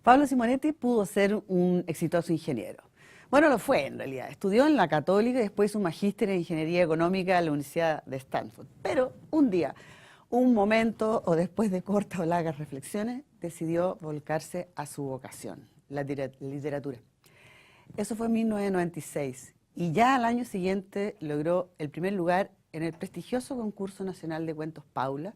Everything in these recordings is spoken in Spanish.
Pablo Simonetti pudo ser un exitoso ingeniero. Bueno, lo fue en realidad. Estudió en la Católica y después un magíster en Ingeniería Económica en la Universidad de Stanford. Pero un día, un momento o después de cortas o largas reflexiones, decidió volcarse a su vocación, la literatura. Eso fue en 1996 y ya al año siguiente logró el primer lugar en el prestigioso concurso nacional de cuentos Paula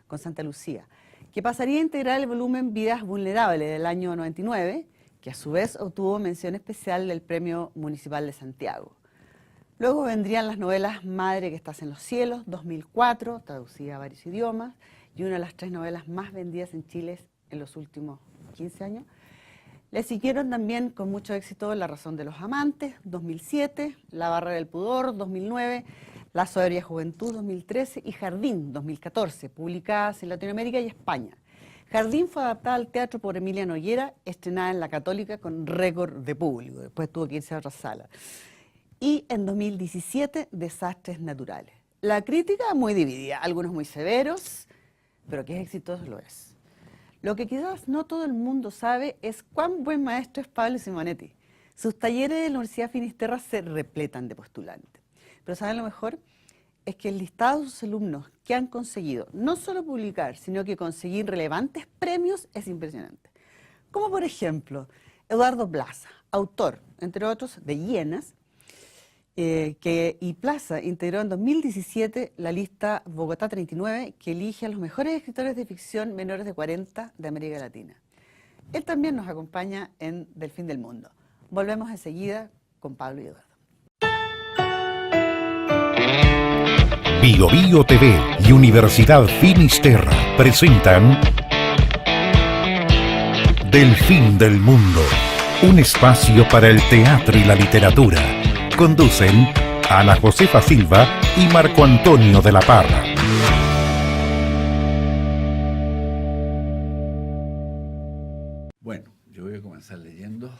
con Santa Lucía, que pasaría a integrar el volumen Vidas Vulnerables del año 99, que a su vez obtuvo mención especial del Premio Municipal de Santiago. Luego vendrían las novelas Madre que estás en los cielos, 2004, traducida a varios idiomas, y una de las 3 novelas más vendidas en Chile en los últimos 15 años. Le siguieron también con mucho éxito La razón de los amantes, 2007, La barra del pudor, 2009, La soberbia juventud, 2013 y Jardín, 2014, publicadas en Latinoamérica y España. Jardín fue adaptada al teatro por Emilia Noguera, estrenada en la Católica con récord de público, después tuvo que irse a otra sala. Y en 2017, Desastres naturales. La crítica muy dividida, algunos muy severos, pero que es exitoso lo es. Lo que quizás no todo el mundo sabe es cuán buen maestro es Pablo Simonetti. Sus talleres de la Universidad Finisterra se repletan de postulantes. Pero ¿saben lo mejor? Es que el listado de sus alumnos que han conseguido no solo publicar, sino que conseguir relevantes premios es impresionante. Como por ejemplo, Eduardo Plaza, autor, entre otros, de Hienas, y Plaza integró en 2017 la lista Bogotá 39, que elige a los mejores escritores de ficción menores de 40 de América Latina. Él también nos acompaña en Del fin del mundo. Volvemos enseguida con Pablo y Eduardo. Bio Bio TV y Universidad Finisterra presentan Del fin del mundo, un espacio para el teatro y la literatura. Conducen Ana Josefa Silva y Marco Antonio de la Parra. Bueno, yo voy a comenzar leyendo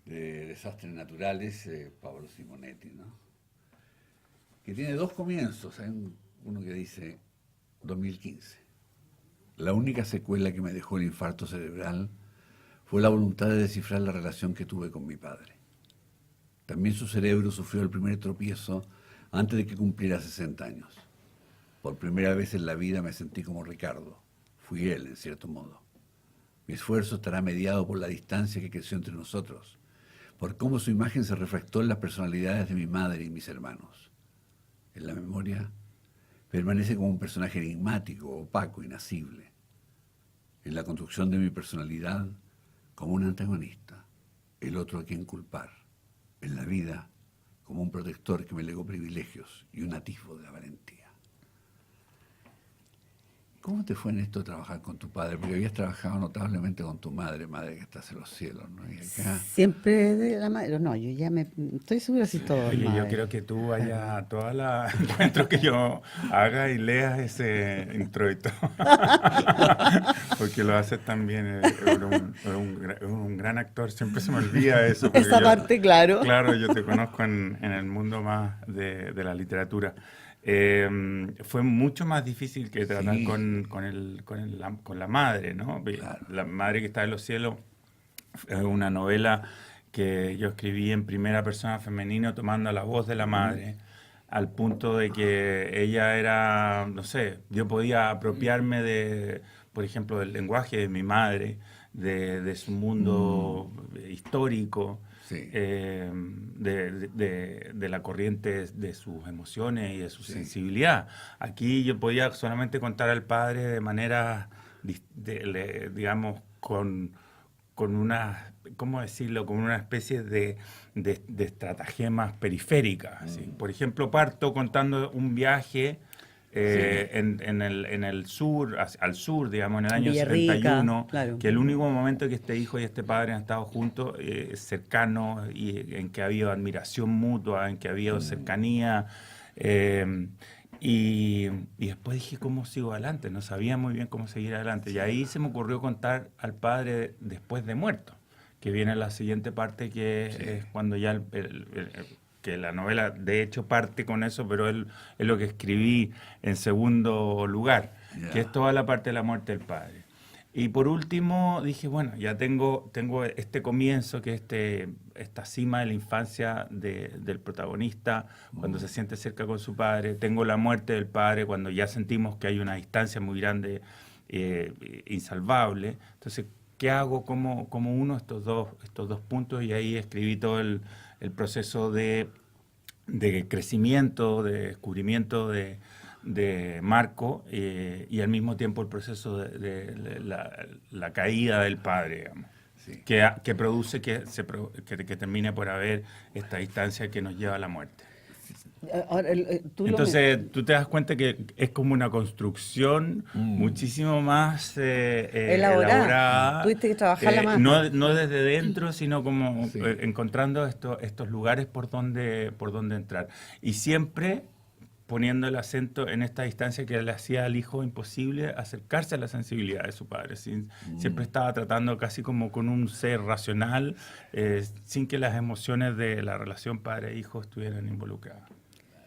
de Desastres naturales, Pablo Simonetti, ¿no? Que tiene 2 comienzos. Hay uno que dice 2015. La única secuela que me dejó el infarto cerebral fue la voluntad de descifrar la relación que tuve con mi padre. También su cerebro sufrió el primer tropiezo antes de que cumpliera 60 años. Por primera vez en la vida me sentí como Ricardo. Fui él, en cierto modo. Mi esfuerzo estará mediado por la distancia que creció entre nosotros, por cómo su imagen se refractó en las personalidades de mi madre y mis hermanos. En la memoria permanece como un personaje enigmático, opaco, inasible. En la construcción de mi personalidad, como un antagonista, el otro a quien culpar. En la vida, como un protector que me legó privilegios y un atisbo de la valentía. ¿Cómo te fue en esto de trabajar con tu padre? Porque habías trabajado notablemente con tu madre, madre que estás en los cielos, ¿no? Y acá... Siempre de la madre. No, yo ya estoy segura si todo. Oye, yo creo que tú vayas a todas las encuentros que yo haga y leas ese introito. Porque lo haces también, eres un gran actor, siempre se me olvida eso. Esa parte, claro. Claro, yo te conozco en el mundo más de la literatura. Fue mucho más difícil que tratar Sí. con la madre, ¿no? Claro. La madre que está en los cielos es una novela que yo escribí en primera persona femenino tomando la voz de la madre, al punto de que ella era, no sé, yo podía apropiarme de, por ejemplo, del lenguaje de mi madre, de su mundo histórico. Sí. De la corriente de sus emociones y de su sensibilidad. Aquí yo podía solamente contar al padre de manera, digamos, con una, ¿cómo decirlo?, con una especie de estratagemas periféricas. ¿Sí? Por ejemplo, parto contando un viaje en el sur, al sur, digamos, en el año Villarrica, 71, claro. que el único momento que este hijo y este padre han estado juntos, cercanos, y en que ha habido admiración mutua, en que ha habido cercanía, y después dije, ¿cómo sigo adelante? No sabía muy bien cómo seguir adelante, y ahí se me ocurrió contar al padre después de muerto, que viene la siguiente parte, que es cuando ya que la novela de hecho parte con eso, pero es lo que escribí en segundo lugar, que es toda la parte de la muerte del padre. Y por último dije, bueno, ya tengo este comienzo, que esta cima de la infancia del protagonista, cuando se siente cerca con su padre. Tengo la muerte del padre, cuando ya sentimos que hay una distancia muy grande, insalvable. Entonces, ¿qué hago? ¿Cómo uno estos dos puntos? Y ahí escribí todo el proceso de crecimiento, de descubrimiento de Marco, y al mismo tiempo el proceso de la caída del padre, digamos, Sí. que produce que termine por haber esta distancia que nos lleva a la muerte. Ahora, Entonces tú te das cuenta que es como una construcción muchísimo más elaborada. Tuviste que trabajarla más. No desde dentro, sino como Sí. encontrando estos lugares por donde entrar. Y siempre poniendo el acento en esta distancia que le hacía al hijo imposible acercarse a la sensibilidad de su padre. Siempre estaba tratando casi como con un ser racional, sin que las emociones de la relación padre-hijo estuvieran involucradas.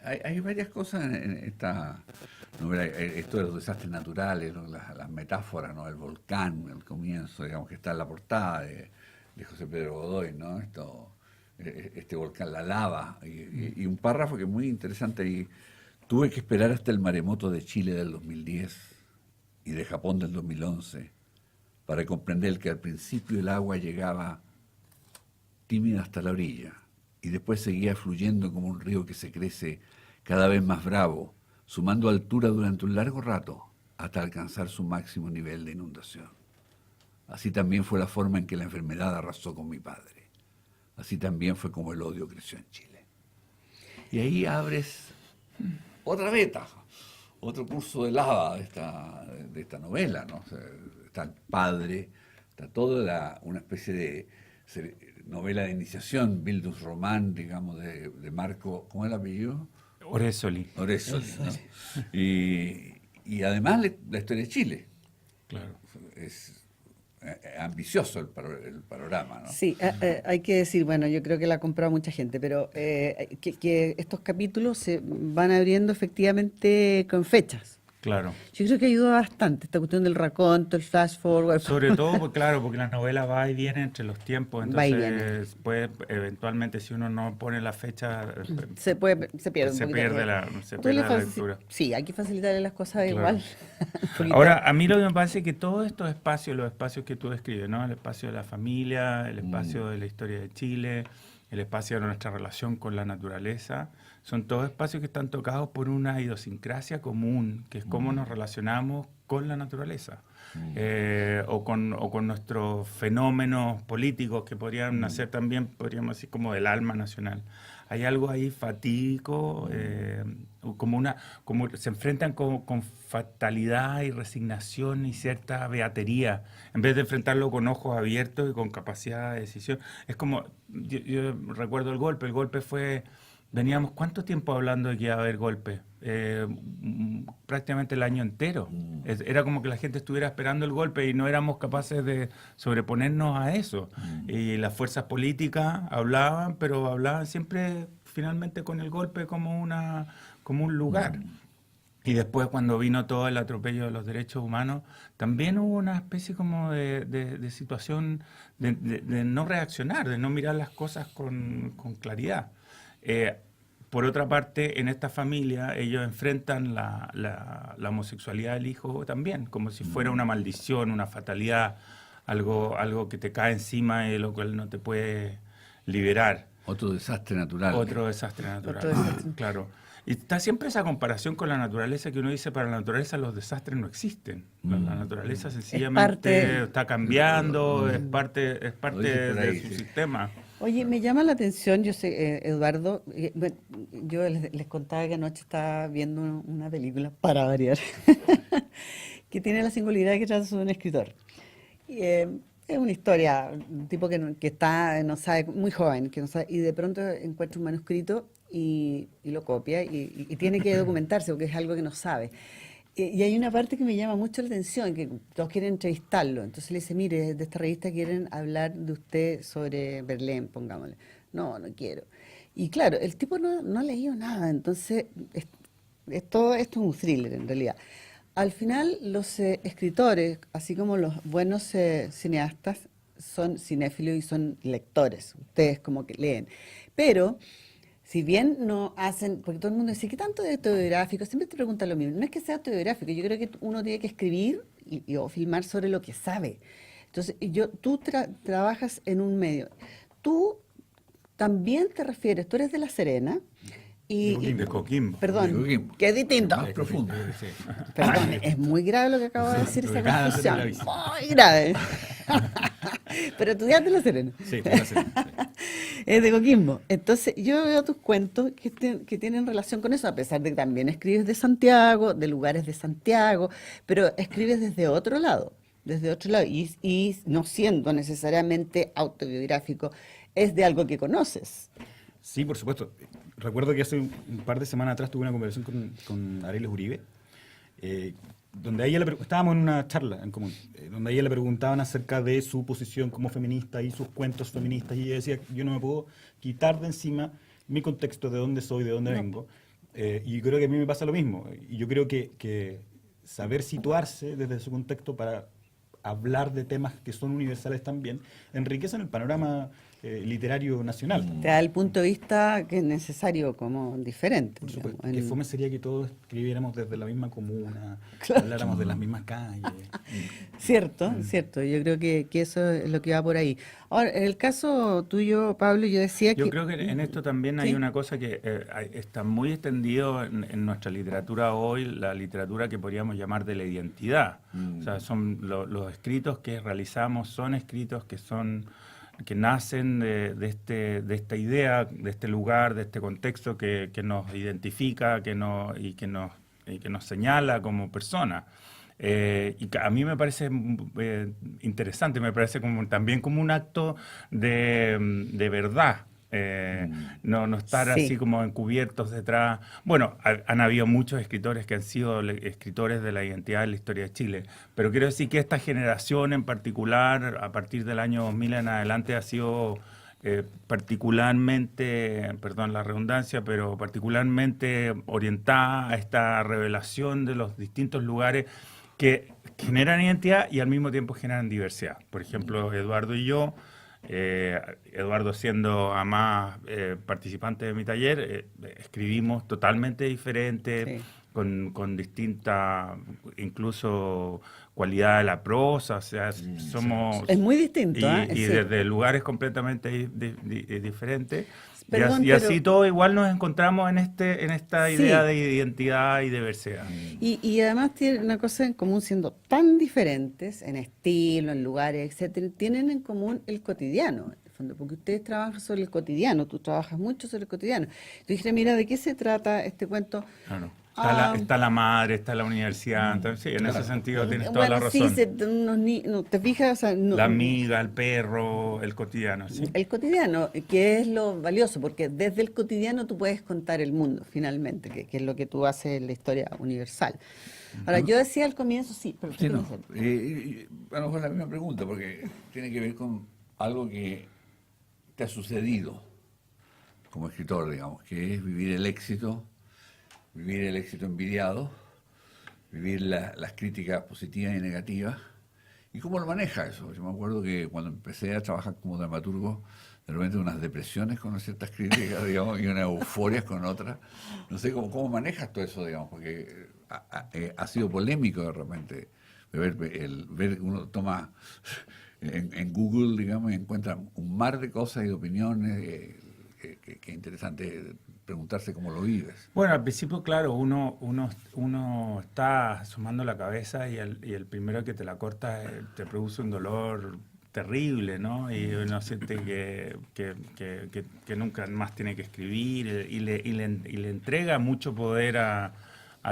Hay varias cosas en esta novela, esto de los desastres naturales, ¿no? Las metáforas, ¿no? El volcán, el comienzo, digamos, que está en la portada de José Pedro Godoy, ¿no? Este volcán, la lava, y un párrafo que es muy interesante ahí. Tuve que esperar hasta el maremoto de Chile del 2010 y de Japón del 2011 para comprender que al principio el agua llegaba tímida hasta la orilla y después seguía fluyendo como un río que se crece cada vez más bravo, sumando altura durante un largo rato hasta alcanzar su máximo nivel de inundación. Así también fue la forma en que la enfermedad arrasó con mi padre. Así también fue como el odio creció en Chile. Y ahí abres otra beta, otro curso de lava de esta novela, ¿no? O sea, está el padre, está toda una especie de novela de iniciación, Bildungsroman, digamos, de Marco, ¿cómo es el apellido? Orezoli. Orezoli, ¿no? Y además la historia de Chile. Claro. Es ambicioso el panorama, ¿no? Sí, hay que decir, bueno, yo creo que la ha comprado mucha gente, pero que estos capítulos se van abriendo efectivamente con fechas. Claro. Yo creo que ayuda bastante esta cuestión del raconto, el flash forward. Sobre todo, pues, claro, porque la novela va y viene entre los tiempos, Va y entonces puede, eventualmente, si uno no pone la fecha, se pierde un se poquito. pierde la lectura. Sí, hay que facilitarle las cosas Claro. igual. Un poquito. Ahora, a mí lo que me parece es que todos estos espacios, los espacios que tú describes, ¿no? El espacio de la familia, el espacio de la historia de Chile, el espacio de nuestra relación con la naturaleza, son todos espacios que están tocados por una idiosincrasia común, que es cómo nos relacionamos con la naturaleza, o con nuestros fenómenos políticos que podrían nacer también, podríamos decir, como del alma nacional. Hay algo ahí fatídico, como se enfrentan con fatalidad y resignación y cierta beatería, en vez de enfrentarlo con ojos abiertos y con capacidad de decisión. Es como, yo recuerdo el golpe fue, veníamos ¿cuánto tiempo hablando de que iba a haber golpe? Prácticamente el año entero. Era como que la gente estuviera esperando el golpe y no éramos capaces de sobreponernos a eso. Y las fuerzas políticas hablaban, pero hablaban siempre finalmente con el golpe como un lugar. Y después, cuando vino todo el atropello de los derechos humanos, también hubo una especie como de situación de no reaccionar, de no mirar las cosas con claridad. Por otra parte, en esta familia ellos enfrentan la homosexualidad del hijo también, como si fuera una maldición, una fatalidad, algo que te cae encima y de lo cual no te puedes liberar. Otro desastre natural. Otro desastre natural, Otro desastre. claro. Y está siempre esa comparación con la naturaleza, que uno dice, para la naturaleza los desastres no existen. La naturaleza sencillamente está cambiando, es parte Lo dices por ahí, de su sí. sistema. Oye, me llama la atención, yo sé, Eduardo, bueno, yo les contaba que anoche estaba viendo una película, para variar, que tiene la singularidad que trata sobre un escritor. Y, es una historia, un tipo que está, no sabe, muy joven, que no sabe, y de pronto encuentra un manuscrito y lo copia y tiene que documentarse porque es algo que no sabe. Y hay una parte que me llama mucho la atención, que todos quieren entrevistarlo. Entonces le dice, mire, de esta revista quieren hablar de usted sobre Berlín, pongámosle. No, no quiero. Y claro, el tipo no ha leído nada, entonces esto es un thriller en realidad. Al final, los escritores, así como los buenos cineastas, son cinéfilos y son lectores. Ustedes como que leen. Pero, si bien no hacen, porque todo el mundo dice, ¿qué tanto de autobiográfico? Siempre te preguntan lo mismo. No es que sea autobiográfico, yo creo que uno tiene que escribir o filmar sobre lo que sabe. Entonces, tú trabajas en un medio. Tú también te refieres, tú eres de La Serena. De Coquimbo. Perdón, De Coquimbo. que es distinto. Más profundo. Sí. Perdón, es muy grave lo que acabo de decir, esa Acaba de hacer confusión. la vista. Muy grave. Pero estudiaste en La Serena. Sí, fue La Serena, sí. Es de Coquimbo. Entonces, yo veo tus cuentos que tienen relación con eso, a pesar de que también escribes de Santiago, de lugares de Santiago, pero escribes desde otro lado, y no siendo necesariamente autobiográfico, es de algo que conoces. Sí, por supuesto. Recuerdo que hace un par de semanas atrás tuve una conversación con Arelis Uribe, donde a ella estábamos en una charla en común, donde a ella le preguntaban acerca de su posición como feminista y sus cuentos feministas, y ella decía, yo no me puedo quitar de encima mi contexto, de dónde soy, de dónde vengo, y creo que a mí me pasa lo mismo, y yo creo que saber situarse desde su contexto para hablar de temas que son universales también, enriquecen el panorama literario nacional. Te da el punto de vista que es necesario como diferente. Por digamos, supuesto. Que fome sería que todos escribiéramos desde la misma comuna, Claro. habláramos de las mismas calles. Cierto, cierto. Yo creo que eso es lo que va por ahí. Ahora, en el caso tuyo, Pablo, yo decía Yo que... creo que en esto también hay Sí. una cosa que está muy extendido en nuestra literatura hoy, la literatura que podríamos llamar de la identidad. O sea, son los escritos que realizamos, son escritos que nacen de esta idea, de este lugar, de este contexto que nos identifica, y que nos señala como personas. A mí me parece interesante, me parece también como un acto de verdad. No estar Sí. así como encubiertos detrás. Bueno, han habido muchos escritores que han sido escritores de la identidad de la historia de Chile, pero quiero decir que esta generación en particular, a partir del año 2000 en adelante, ha sido particularmente, perdón la redundancia, pero particularmente orientada a esta revelación de los distintos lugares que generan identidad y al mismo tiempo generan diversidad. Por ejemplo, Eduardo y yo, Eduardo siendo además participante de mi taller, escribimos totalmente diferente, Sí. con distinta, incluso cualidad de la prosa, o sea, somos... Es muy distinto, ¿eh? Y Sí. desde lugares completamente diferentes. Perdón, Y así pero- todo igual nos encontramos en esta Sí. idea de identidad y diversidad. Y además tienen una cosa en común, siendo tan diferentes en estilo, en lugares, etcétera, tienen en común el cotidiano, en el fondo, porque ustedes trabajan sobre el cotidiano, tú trabajas mucho sobre el cotidiano. Yo dije, mira, ¿de qué se trata este cuento? Claro. Ah. Está la madre, está la universidad, entonces sí, en ese sentido tienes toda la Bueno, razón. sí, no, te fijas, o sea, La amiga, el perro, el cotidiano, sí. el cotidiano, que es lo valioso, porque desde el cotidiano tú puedes contar el mundo, finalmente, que es lo que tú haces en la historia universal. Ahora, yo decía al comienzo, sí, pero Sí, ¿qué no. quieres decir? Bueno, fue la misma pregunta, porque tiene que ver con algo que te ha sucedido como escritor, digamos, que es vivir el éxito envidiado, vivir las críticas positivas y negativas, y cómo lo maneja eso. Yo me acuerdo que cuando empecé a trabajar como dramaturgo, de repente unas depresiones con ciertas críticas, digamos, y unas euforias con otras. No sé cómo manejas todo eso, digamos, porque ha sido polémico de repente ver uno toma en Google, digamos, y encuentra un mar de cosas y de opiniones, que es interesante preguntarse cómo lo vives. Bueno, al principio, claro, uno está asomando la cabeza y el primero que te la corta te produce un dolor terrible, ¿no? Y uno siente que nunca más tiene que escribir y le entrega mucho poder a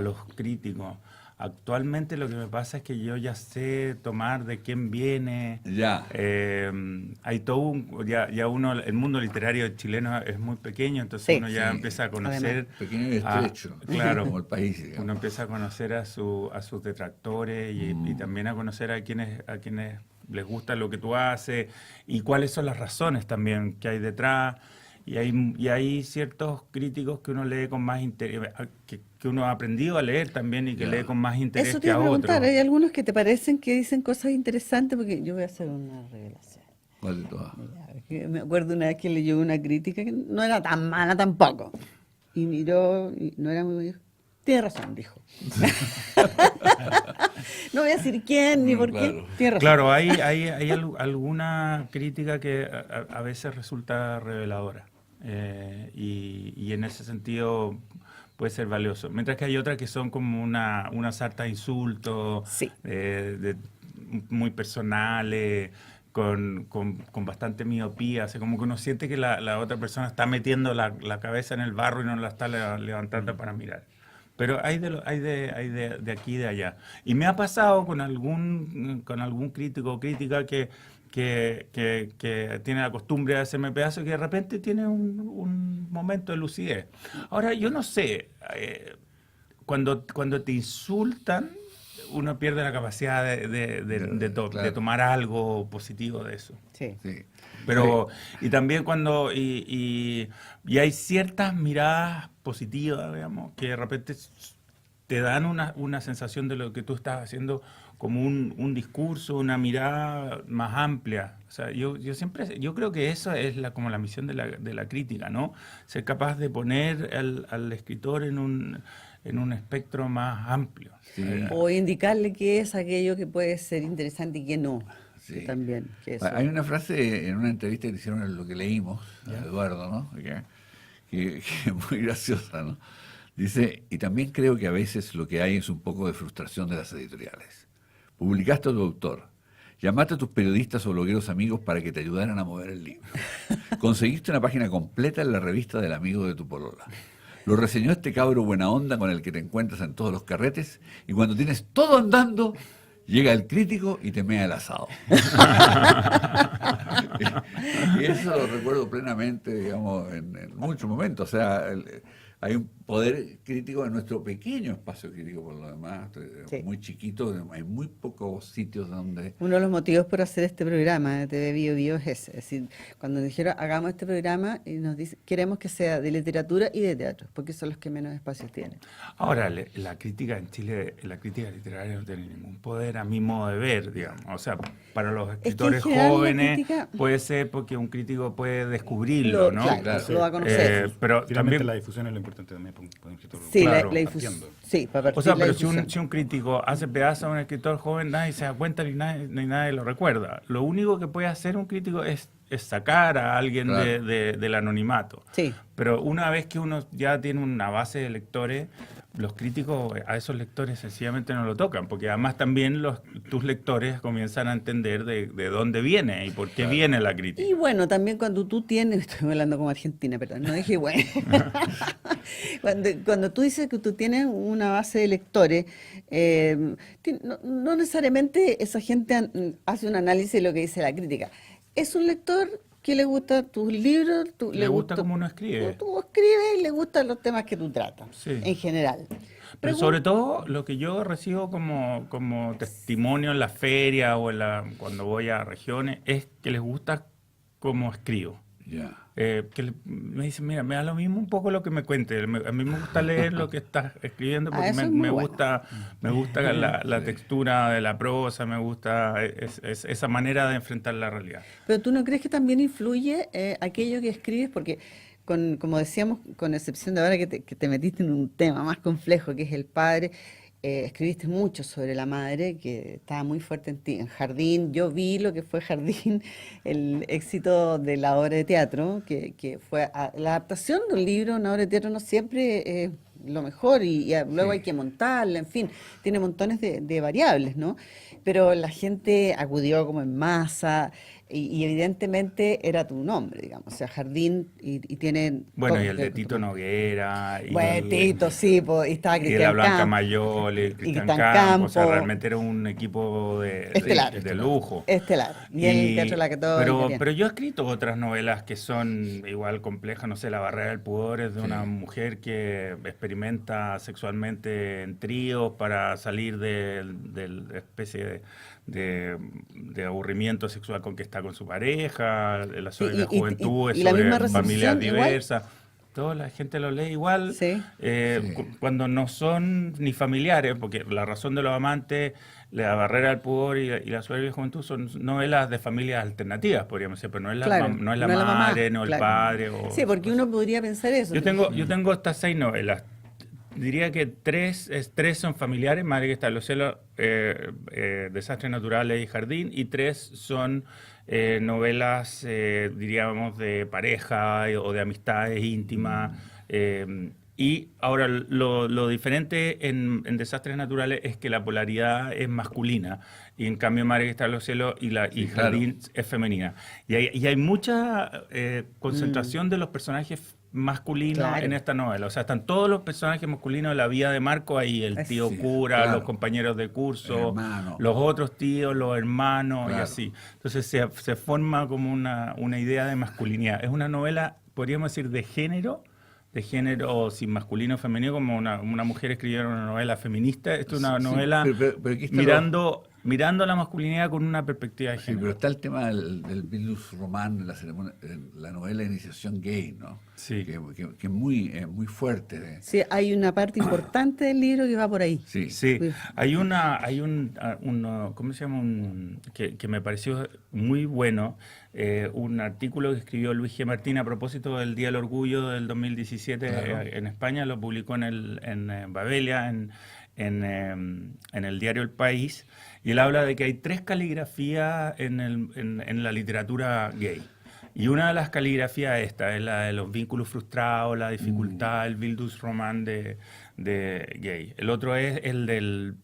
los críticos. Actualmente lo que me pasa es que yo ya sé tomar de quién viene. Ya. Hay todo el mundo literario chileno es muy pequeño, entonces Sí. uno ya Sí. empieza a conocer. Pequeño y estrecho, Claro. como el país, digamos. Uno empieza a conocer a sus detractores y también a conocer a quienes les gusta lo que tú haces y cuáles son las razones también que hay detrás. y hay ciertos críticos que uno lee con más interés, que uno ha aprendido a leer también y que lee con más interés Eso te que iba a a preguntar, otros. ¿hay algunos que te parecen que dicen cosas interesantes? Porque yo voy a hacer una revelación. ¿Cuál de todas? Ya, que me acuerdo una vez que leyó una crítica que no era tan mala tampoco. Y miró, y no era muy... Tiene razón, dijo. No voy a decir quién ni por qué. Claro. Tiene razón. Claro, hay alguna crítica que a veces resulta reveladora y en ese sentido puede ser valioso. Mientras que hay otras que son como una sarta de insultos Sí. muy personales, con bastante miopía, o sea, como que uno siente que la otra persona está metiendo la cabeza en el barro y no la está levantando para mirar. Pero hay de aquí y de allá. Y me ha pasado con algún crítico o crítica que tiene la costumbre de hacerme pedazos, que de repente tiene un momento de lucidez. Ahora, yo no sé, cuando te insultan, uno pierde la capacidad de Claro. tomar algo positivo de eso. Sí. Sí. Pero, y también cuando, y hay ciertas miradas positivas, digamos, que de repente te dan una sensación de lo que tú estás haciendo como un discurso, una mirada más amplia. O sea, yo creo que eso es como la misión de la crítica, ¿no? Ser capaz de poner al escritor en un espectro más amplio. Sí. O indicarle qué es aquello que puede ser interesante y qué no. Sí. Que también. Que eso. Hay una frase en una entrevista que le hicieron en lo que leímos, a Eduardo, ¿no? Que es muy graciosa, ¿no? Dice, y también creo que a veces lo que hay es un poco de frustración de las editoriales. Publicaste a tu autor, llamaste a tus periodistas o blogueros amigos para que te ayudaran a mover el libro. Conseguiste una página completa en la revista del amigo de tu polola. Lo reseñó este cabro buena onda con el que te encuentras en todos los carretes, y cuando tienes todo andando, llega el crítico y te mea el asado. Y eso lo recuerdo plenamente, digamos, en muchos momentos. O sea, hay un poder crítico en nuestro pequeño espacio crítico, por lo demás, Sí. muy chiquito, hay muy pocos sitios donde... Uno de los motivos por hacer este programa de TV Bio Bio es ese. Es decir, cuando dijeron hagamos este programa y nos dice queremos que sea de literatura y de teatro, porque son los que menos espacios tienen. Ahora, la crítica en Chile, la crítica literaria no tiene ningún poder a mi modo de ver, digamos. O sea, para los escritores general la jóvenes crítica- puede ser porque un crítico puede descubrirlo, ¿no? Claro, lo va a conocer. Pero Finalmente también, la difusión es lo importante también para un escritor. Sí, claro, la difusión. partiendo. Sí, para partir o sea, la pero si difusión. un crítico hace pedazos a un escritor joven, nadie se da cuenta ni nadie lo recuerda. Lo único que puede hacer un crítico es sacar a alguien Claro. del anonimato. Sí. Pero una vez que uno ya tiene una base de lectores, los críticos a esos lectores sencillamente no lo tocan, porque además también tus lectores comienzan a entender de dónde viene y por qué viene la crítica. Y bueno, también cuando tú tienes, estoy hablando como argentina, perdón, no dije bueno. Cuando tú dices que tú tienes una base de lectores, no necesariamente esa gente hace un análisis de lo que dice la crítica. Es un lector que le gusta tus libros, Le gusta cómo uno escribe. Tú escribes y le gustan los temas que tú tratas, Sí. en general. Pero sobre todo lo que yo recibo como testimonio en la feria o cuando voy a regiones es que les gusta cómo escribo. Ya. Me dicen, mira, me da lo mismo un poco lo que me cuente. A mí me gusta leer lo que estás escribiendo porque eso es muy me bueno. gusta la Sí. textura de la prosa, me gusta esa manera de enfrentar la realidad. Pero tú no crees que también influye aquello que escribes, porque como decíamos, con excepción de ahora que te metiste en un tema más complejo que es el padre, escribiste mucho sobre la madre, que estaba muy fuerte en ti. En Jardín, yo vi lo que fue Jardín, el éxito de la obra de teatro, que fue la adaptación de un libro, una obra de teatro no siempre es lo mejor y luego Sí. hay que montarla, en fin, tiene montones de variables, ¿no? Pero la gente acudió como en masa y evidentemente era tu nombre, digamos, o sea, Jardín y tiene... Bueno, y el de Tito Noguera. Bueno, Tito, sí, y estaba Y de Cristian la Blanca Campos. Mayol, y Cristian Cristian Campos. O sea, Campos. realmente era un equipo Estelar. de lujo. Estelar. Y el Teatro de la Católica. pero yo he escrito otras novelas que son igual complejas, no sé, La barrera del pudor es de una mujer que experimenta sexualmente en tríos para salir de la especie de aburrimiento sexual con que está con su pareja, la sobre la y- juventud, y es la sobre misma recepción familias igual. diversas. Toda la gente lo lee igual, Sí. cuando no son ni familiares, porque La razón de los amantes, La barrera del pudor y La soberbia juventud son novelas de familias alternativas, podríamos decir, pero no es la, Claro, no es la no es la mamá, madre, no el claro. padre. Sí, porque uno podría pensar eso. Yo tengo estas 6 novelas. Diría que tres son familiares, Madre que está en los cielos, Desastres naturales y Jardín, y 3 son novelas, diríamos, de pareja o de amistades íntimas. Y ahora lo diferente en Desastres naturales es que la polaridad es masculina, y en cambio Madre que está en los cielos y Sí, Jardín es femenina. Y hay mucha concentración de los personajes masculinos Claro. en esta novela. O sea, están todos los personajes masculinos de la vida de Marco ahí, el tío Sí, cura, claro. los compañeros de curso, El hermano. los otros tíos, los hermanos y Claro. así. Entonces se forma como una idea de masculinidad. Es una novela, podríamos decir, de género sin masculino o femenino, como una mujer escribiera una novela feminista. Esto es una Sí, novela pero aquí está mirando la masculinidad con una perspectiva de Sí, género. pero está el tema del Bildungs Roman, la novela de iniciación gay, ¿no? Sí. Que es muy fuerte. Sí, hay una parte importante del libro que va por ahí. Sí. Sí, Sí. hay ¿cómo se llama? Que me pareció muy bueno, un artículo que escribió Luis G. Martín a propósito del Día del Orgullo del 2017 Claro. en España, lo publicó en Babelia, en el diario El País, y él habla de que hay 3 caligrafías en la literatura gay. Y una de las caligrafías es la de los vínculos frustrados, la dificultad, el Bildungsroman de gay. El otro es el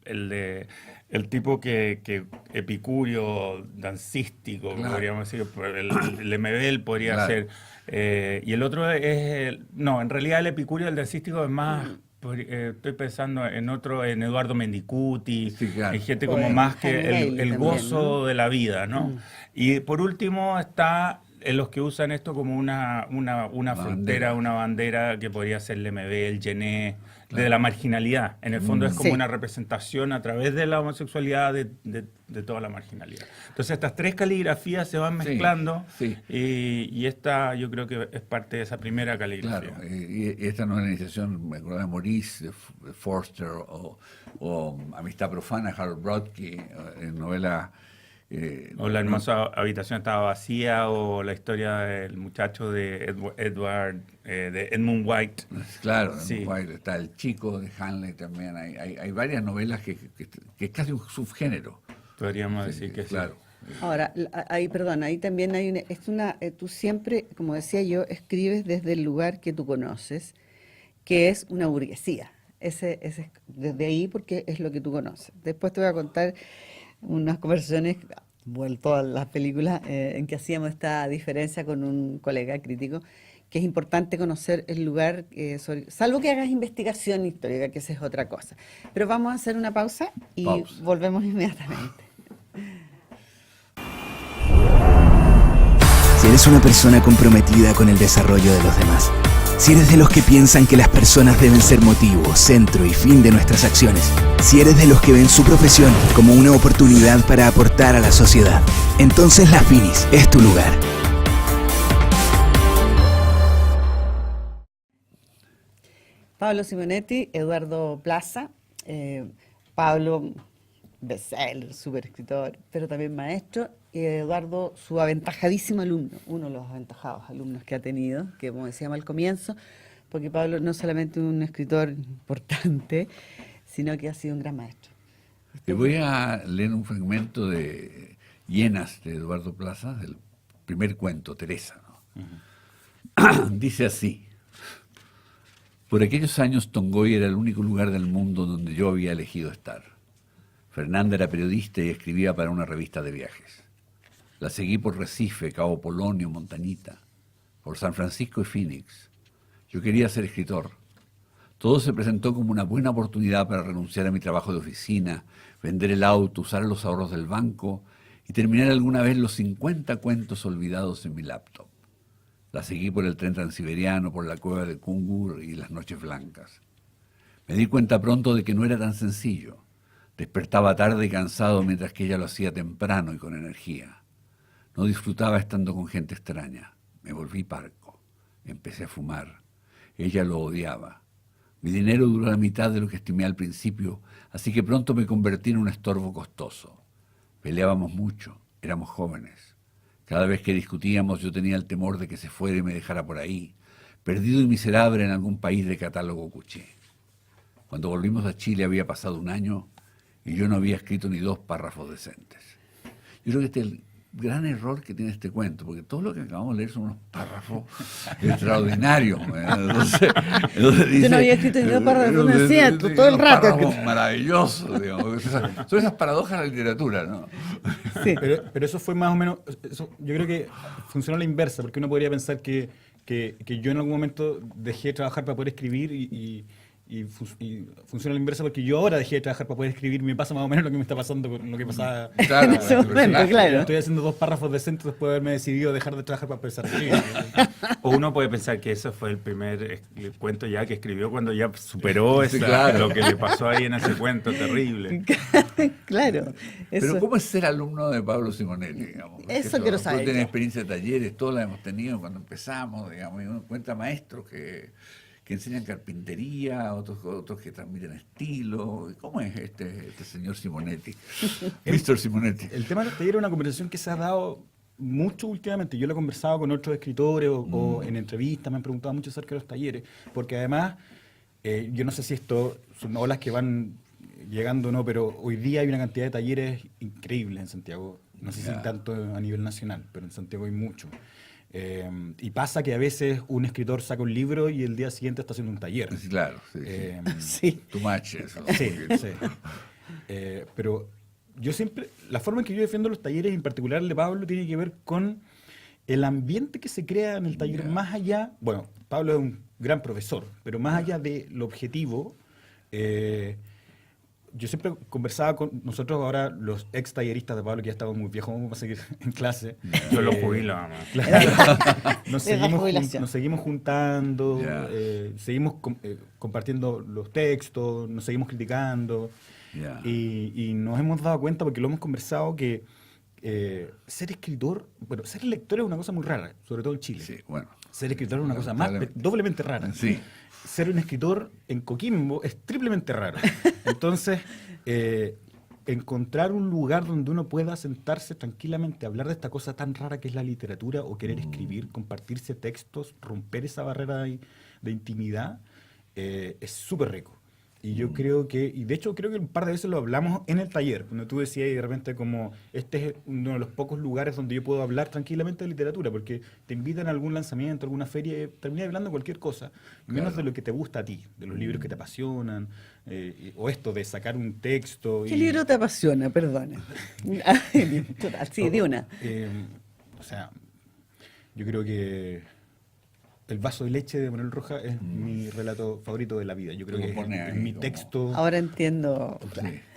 tipo que epicurio, dancístico, Claro. podríamos decir, el Lemebel podría Claro. ser. Y el otro es, no, en realidad el epicurio, el dancístico es más... estoy pensando en Eduardo Mendicuti, Sí, claro. en gente O como en más que Heinlein el también, gozo ¿no? de la vida, ¿no? Y por último está en los que usan esto como una frontera, una bandera que podría ser el MB, el Gené, de la marginalidad. En el fondo es como Sí. una representación a través de la homosexualidad de toda la marginalidad. Entonces estas 3 caligrafías se van Sí, mezclando, sí. y esta yo creo que es parte de esa primera caligrafía. Claro, y esta novela de iniciación, me acuerdo de Maurice, de Forster, o Amistad profana, Harold Brodsky, novela... O La hermosa habitación estaba vacía, o la historia del muchacho de de Edmund White. Claro, Sí. está El chico de Hanley también. Hay varias novelas que es casi un subgénero. Podríamos decir que sí. Claro. Ahora, ahí también hay tú siempre, como decía yo, escribes desde el lugar que tú conoces, que es una burguesía. Ese es desde ahí, porque es lo que tú conoces. Después te voy a contar unas conversaciones, vuelto a las películas, en que hacíamos esta diferencia con un colega crítico, que es importante conocer el lugar, salvo que hagas investigación histórica, que esa es otra cosa. Pero vamos a hacer una pausa y Pausa. volvemos inmediatamente. Si eres una persona comprometida con el desarrollo de los demás, si eres de los que piensan que las personas deben ser motivo, centro y fin de nuestras acciones, si eres de los que ven su profesión como una oportunidad para aportar a la sociedad, entonces la Finis es tu lugar. Pablo Simonetti, Eduardo Plaza, Pablo bestseller, súper escritor, pero también maestro, y Eduardo, su aventajadísimo alumno, uno de los aventajados alumnos que ha tenido, que como decíamos al comienzo, porque Pablo no solamente un escritor importante, sino que ha sido un gran maestro. Te voy a leer un fragmento de Hienas de Eduardo Plaza, del primer cuento, Teresa, ¿no? Dice así: por aquellos años Tongoy era el único lugar del mundo donde yo había elegido estar. Fernanda era periodista y escribía para una revista de viajes. La seguí por Recife, Cabo Polonio, Montañita, por San Francisco y Phoenix. Yo quería ser escritor. Todo se presentó como una buena oportunidad para renunciar a mi trabajo de oficina, vender el auto, usar los ahorros del banco y terminar alguna vez los 50 cuentos olvidados en mi laptop. La seguí por el tren transiberiano, por la cueva de Kungur y las noches blancas. Me di cuenta pronto de que no era tan sencillo. Despertaba tarde y cansado mientras que ella lo hacía temprano y con energía. No disfrutaba estando con gente extraña. Me volví parco. Empecé a fumar. Ella lo odiaba. Mi dinero duró la mitad de lo que estimé al principio, así que pronto me convertí en un estorbo costoso. Peleábamos mucho, éramos jóvenes. Cada vez que discutíamos yo tenía el temor de que se fuera y me dejara por ahí, perdido y miserable en algún país de catálogo cuché. Cuando volvimos a Chile había pasado un año y yo no había escrito ni 2 párrafos decentes. Yo creo que este es el gran error que tiene este cuento, porque todo lo que acabamos de leer son unos párrafos extraordinarios. Entonces dice, yo no había escrito ni 2 párrafos decentes, todo el rato. Párrafos maravillosos, digamos. Son esas paradojas de la literatura, ¿no? Sí. Pero eso fue más o menos, yo creo que funcionó a la inversa, porque uno podría pensar que yo en algún momento dejé de trabajar para poder escribir y funciona a la inversa porque yo ahora dejé de trabajar para poder escribir. Me pasa más o menos lo que me está pasando con lo que pasaba Claro, en ese momento, claro. Estoy haciendo 2 párrafos decentes después de haberme decidido dejar de trabajar para empezar a escribir. O uno puede pensar que eso fue el primer cuento ya que escribió cuando ya superó Sí, claro. lo que le pasó ahí en ese cuento terrible. Claro. Pero Eso. ¿cómo es ser alumno de Pablo Simonetti? Digamos? Eso quiero saber Tiene yo. experiencia de talleres, todos las hemos tenido cuando empezamos, digamos, y uno encuentra maestros que enseñan carpintería, otros que transmiten estilo. ¿Cómo es este señor Simonetti? Mr. Simonetti. El tema del taller es una conversación que se ha dado mucho últimamente. Yo lo he conversado con otros escritores o en entrevistas, me han preguntado mucho acerca de los talleres, porque además, yo no sé si esto son olas que van llegando o no, pero hoy día hay una cantidad de talleres increíbles en Santiago. No sé si tanto a nivel nacional, pero en Santiago hay mucho. Y pasa que a veces un escritor saca un libro y el día siguiente está haciendo un taller. Sí, claro. Sí, Sí. Too much eso. Sí, sí. Pero yo siempre, la forma en que yo defiendo los talleres, en particular el de Pablo, tiene que ver con el ambiente que se crea en el taller, más allá, bueno, Pablo es un gran profesor, pero más allá de lo objetivo, yo siempre conversaba con nosotros ahora, los ex talleristas de Pablo, que ya estamos muy viejos, vamos a seguir en clase. Yo lo jubilo, mamá. Nos seguimos juntando, seguimos compartiendo los textos, nos seguimos criticando. Y nos hemos dado cuenta, porque lo hemos conversado, que ser escritor, bueno, ser lector es una cosa muy rara, sobre todo en Chile. Sí, bueno. Ser escritor es una cosa más doblemente rara. Sí. Ser un escritor en Coquimbo es triplemente raro. Entonces, encontrar un lugar donde uno pueda sentarse tranquilamente, hablar de esta cosa tan rara que es la literatura, o querer escribir, compartirse textos, romper esa barrera de intimidad, es súper rico. Y yo creo que, y de hecho creo que un par de veces lo hablamos en el taller, cuando tú decías de repente como, este es uno de los pocos lugares donde yo puedo hablar tranquilamente de literatura, porque te invitan a algún lanzamiento, a alguna feria, y terminas hablando de cualquier cosa, menos de lo que te gusta a ti, de los libros que te apasionan, o esto de sacar un texto. ¿Qué libro te apasiona? Perdona. Sí, de una. O sea, yo creo que El vaso de leche de Manuel Rojas es mi relato favorito de la vida. Yo creo que es mi texto. Ahora entiendo.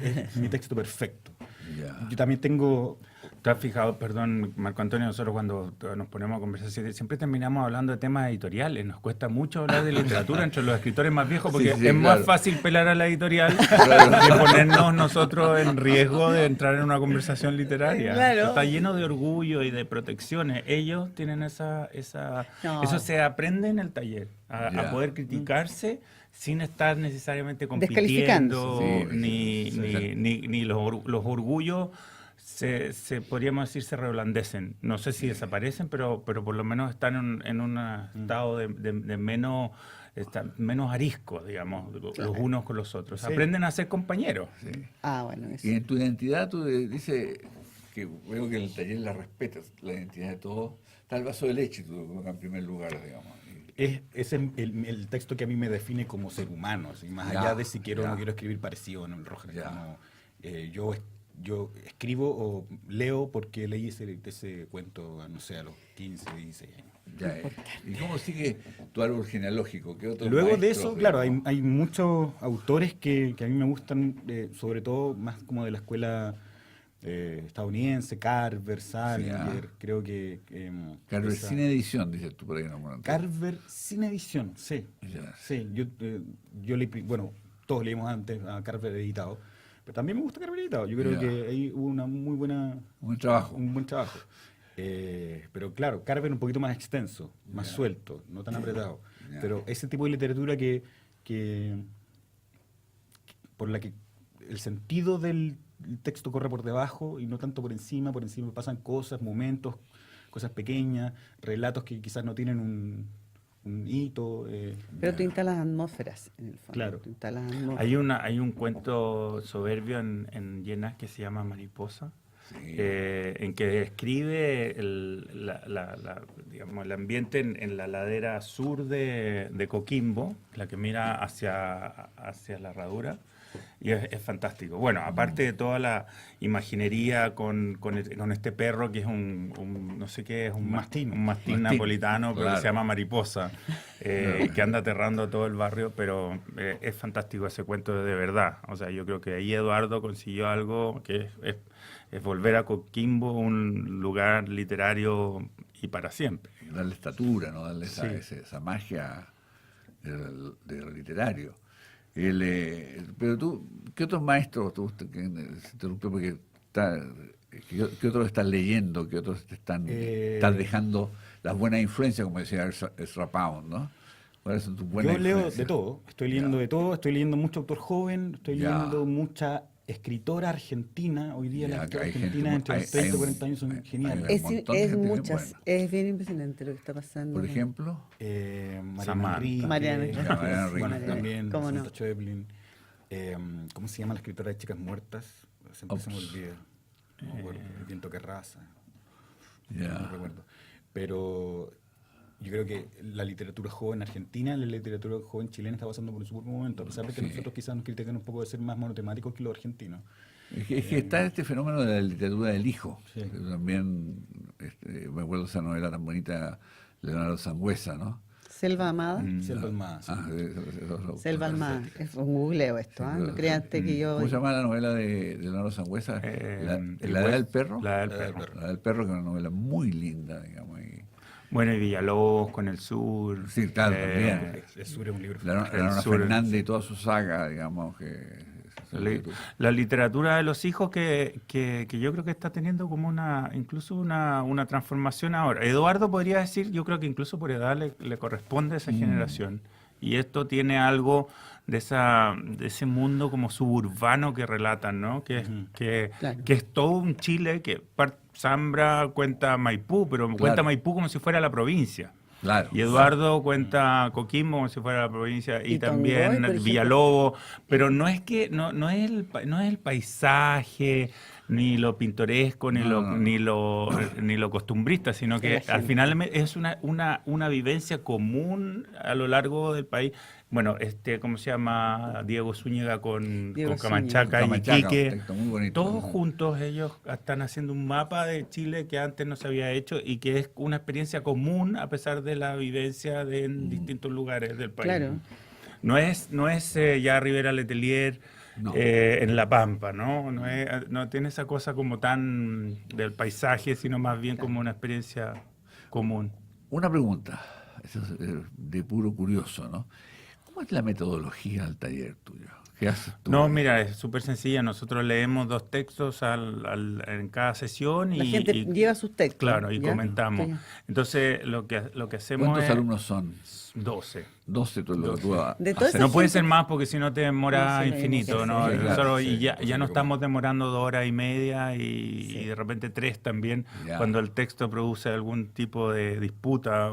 Es mi texto perfecto. Ya. Yo también tengo. ¿Te has fijado, perdón, Marco Antonio, nosotros cuando nos ponemos a conversar, siempre terminamos hablando de temas editoriales? Nos cuesta mucho hablar de literatura entre los escritores más viejos, porque Sí, es claro. más fácil pelar a la editorial que ponernos nosotros en riesgo de entrar en una conversación literaria. Claro. Está lleno de orgullo y de protecciones. Ellos tienen esa No. eso se aprende en el taller, a Ya. poder criticarse sin estar necesariamente Descalificándose. compitiendo, Sí, ni los orgullos se podríamos decir se reblandecen. No sé si desaparecen, pero por lo menos están en un estado de menos arisco, digamos, los unos con los otros. Sí. Aprenden a ser compañeros. Ah, bueno, eso. Y en tu identidad tú dices que veo que el taller la respetas, la identidad de todos. Está el vaso de leche, tú lo colocas en primer lugar, digamos. Es el texto que a mí me define como ser humano, así, más Ya, allá de si quiero o ya. no quiero escribir parecido a Manuel Rojas. Ya. Como, yo escribo o leo porque leí ese cuento, no sé, a los 15, 16 años. Ya, ¿y cómo sigue tu árbol genealógico? ¿Qué otros Luego de maestros, eso, claro, digamos? hay muchos autores que a mí me gustan, sobre todo más como de la escuela estadounidense, Carver, Salinger, creo que... Carver esa- sin edición, dices tú por ahí. No, bueno, Carver sin edición, sí. Ya. Sí, yo leí, bueno, todos leímos antes a Carver editado, Pero también me gusta Carmen Editado. Yo creo Ya. que ahí hubo una muy buena, Buen trabajo. un buen trabajo. Pero claro, Carver un poquito más extenso, más suelto, no tan apretado. Ya. Pero ese tipo de literatura que por la que el sentido del texto corre por debajo y no tanto por encima pasan cosas, momentos, cosas pequeñas, relatos que quizás no tienen un hito. Pero tú instalas atmósferas, en el fondo. Claro. Tú instalas atmósferas. Hay un cuento soberbio en Llenas que se llama Mariposa, en que describe digamos, el ambiente en la ladera sur de Coquimbo, la que mira hacia la herradura, y es fantástico. Bueno, aparte de toda la imaginería con este perro que es no sé qué, es un mastín napolitano, pero claro. que se llama Mariposa, que anda aterrando a todo el barrio, pero es fantástico ese cuento de verdad. O sea, yo creo que ahí Eduardo consiguió algo que es volver a Coquimbo un lugar literario y para siempre. Y darle estatura, ¿no? Darle Sí. esa magia de lo literario. Pero tú, ¿qué otros maestros que se interrumpió porque qué otros estás leyendo, qué otros te están dejando las buenas influencias, como decía Ezra Pound, ¿no? ¿Cuáles son tus buenas Yo leo influencias? de todo, estoy leyendo de todo, estoy leyendo mucho autor joven, estoy Ya. leyendo mucha escritora argentina. Hoy día Ya, las escritoras hay gente argentinas entre hay- los 30 y hay- 40 años son hay- geniales. hay- Es, un montón de es gente bien muchas, buena. es bien impresionante lo que está pasando. Por ejemplo, Mariana Samantha. Enrique, Mariana Enrique. Ya, Mariana Enrique. bueno, también, ¿Cómo no? Santa Choplin. ¿Cómo se llama la escritora de Chicas Muertas? Siempre se me olvida. No me acuerdo. El viento que arrasa. Ya. No recuerdo. Pero yo creo que la literatura joven argentina, la literatura joven chilena está pasando por un súper buen momento, a pesar de que Sí. nosotros quizás nos critican un poco de ser más monotemáticos que los argentinos. es que está este fenómeno de la literatura del hijo. Sí. Que también me acuerdo de esa novela tan bonita de Leonardo Sangüesa, ¿no? Selva Amada. Selva Almada, sí. Selva Almada. Es un googleo esto, ¿ah? No crean que yo... ¿Cómo se llama la novela de Leonardo Sangüesa? La edad del perro. La del perro. La del perro, que es una novela muy linda, digamos. Bueno, y Villalobos con el sur. Sí, claro, también. El Sur es un libro La Nona sur. Fernández y toda su saga, digamos, que... La literatura de los hijos que yo creo que está teniendo como incluso una transformación ahora. Eduardo podría decir, yo creo que incluso por edad le corresponde a esa generación. Y esto tiene algo de ese mundo como suburbano que relatan, ¿no? Que Claro. es todo un Chile que Zambra cuenta Maipú, pero cuenta Maipú como si fuera la provincia. Claro. Y Eduardo cuenta Coquimbo como si fuera la provincia y Y también Tongoy, por ejemplo. Villalobos, pero no es el paisaje ni lo pintoresco ni lo costumbrista, sino que la al gente. final es una vivencia común a lo largo del país. Bueno, ¿cómo se llama? Diego Zúñiga con Diego Camanchaca y Camanchaca, un Iquique. texto muy bonito. Todos juntos ellos están haciendo un mapa de Chile que antes no se había hecho y que es una experiencia común a pesar de la vivencia en distintos lugares del país. Claro. No es ya Rivera Letelier No. en La Pampa, ¿no? No tiene esa cosa como tan del paisaje, sino más bien como una experiencia común. Una pregunta, eso es de puro curioso, ¿no? ¿Cómo es la metodología del taller tuyo? ¿Qué haces tú? No, mira, es súper sencilla. Nosotros leemos 2 textos en cada sesión La gente lleva sus textos. Claro, y ¿ya? comentamos. Sí. Entonces, lo que hacemos ¿Cuántos es alumnos son? 12. 12 tú lo 12. tú De toda esa No puede gente- ser más porque si no te demora No, sí, infinito, sí, ¿no? sí, claro, Nosotros sí, ya sí, no sí, estamos demorando 2 horas y media y de repente 3 también, Ya. cuando el texto produce algún tipo de disputa